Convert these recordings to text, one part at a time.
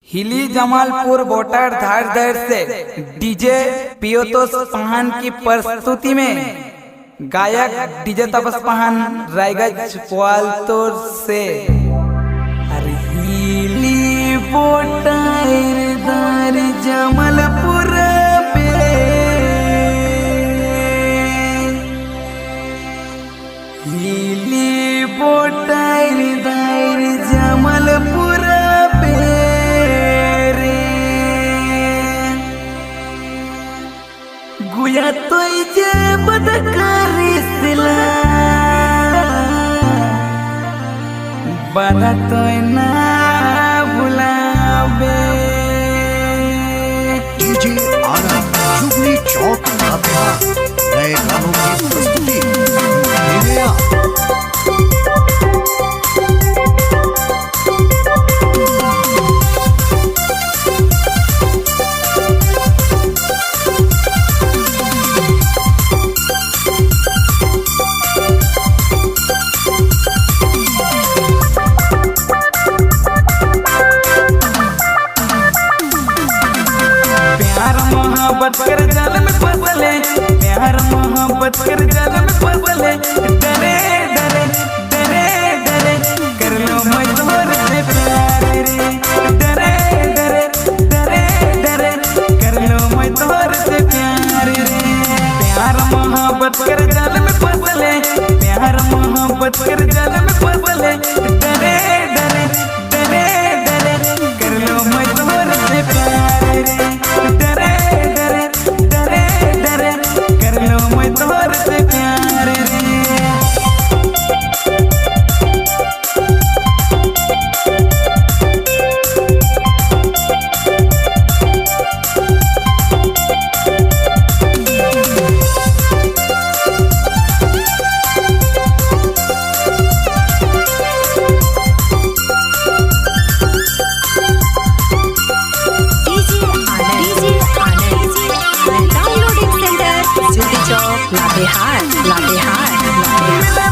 हिली जमालपुर बोटार धार से डीजे पियोतोस पहान की प्रस्तुति में गायक डीजे तपस पहान रायगंज पोआलतोर से हिली बोटार धार जमालपुर पे हिली बोटार धार जमालपुर गुया तो जे बदकारी सिला बना तो ना बुलावे डीजे आनंद जुबली चौक नाथ्या नए गानों की प्रस्तुति मोहब्बत कर जाल में फसले प्यार मोहब्बत कर जाल में फसले डरे डरे डरे डरे कर लो मजबूर से प्यार रे डरे डरे डरे डरे कर लो मजबूर से प्यार रे प्यार मोहब्बत कर जाल में फसले प्यार मोहब्बत कर जाल में फसले डरे डरे डरे डरे कर लो मजबूर से प्यार रे डरे तोर से प्यार रे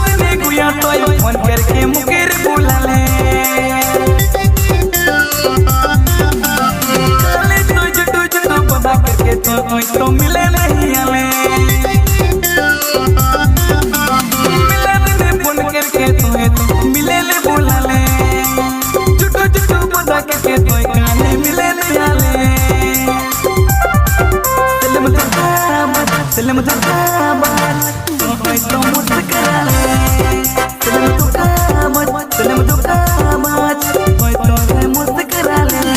फोन करके मुकेर बुला ले तो जुटू जुटू पता करके तो मिले नहीं आले मिले फोन करके तो मिले ले बुला ले जुटू जुटू पता करके तो गाने मिले नहीं आले सलम तो मुस्कुरा ले सलम तो कामच होय तो मुस्कुरा ले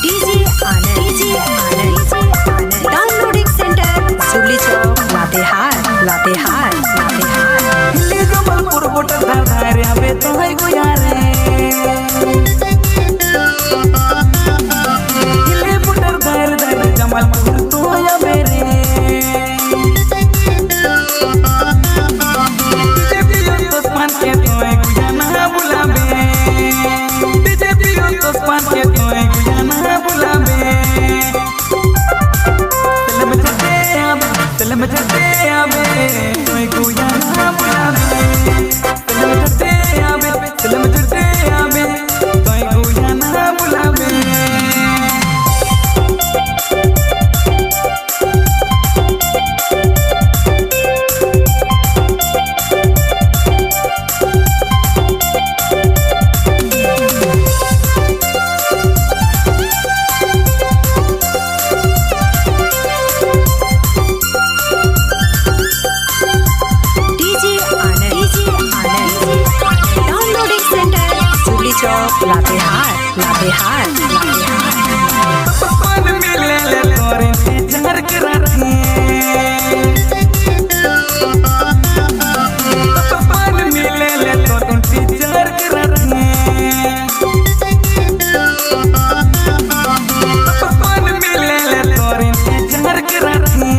डीजे आनंद डाउनलोडिंग सेंटर जुबली चौक लातेहार हिली जमालपुर बोटार धार आवे तो है गुया रे हिली बोटार धार जमालपुर तो आवे रे डीजे पियोतोस पहान के तो है गुया ना बुलावे डीजे पियोतोस पहान के तो है गुया ना बुलावे सलम चलते आवे कोई गुया ना बुलावे सलम चलते आवे कोई गुया ना बुलावे लातेहार पवन मिले ले तोर इंतजार करती पवन मिले ले तोर इंतजार करती पवन मिले ले तोर इंतजार करती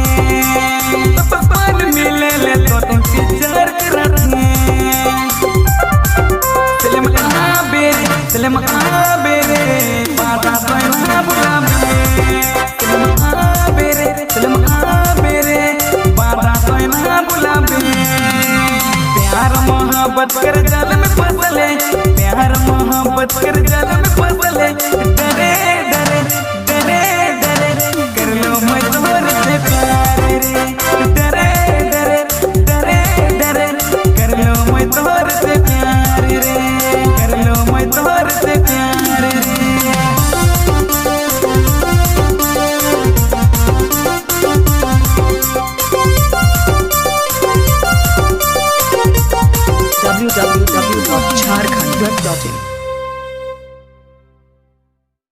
पवन मिले ले तोर इंतजार करती फिल्म आवे रे बाधा तो ना बुलावे फिल्म आवे रे बाधा तो ना बुलावे प्यार मोहब्बत कर गल में फसले प्यार मोहब्बत कर गल में फसले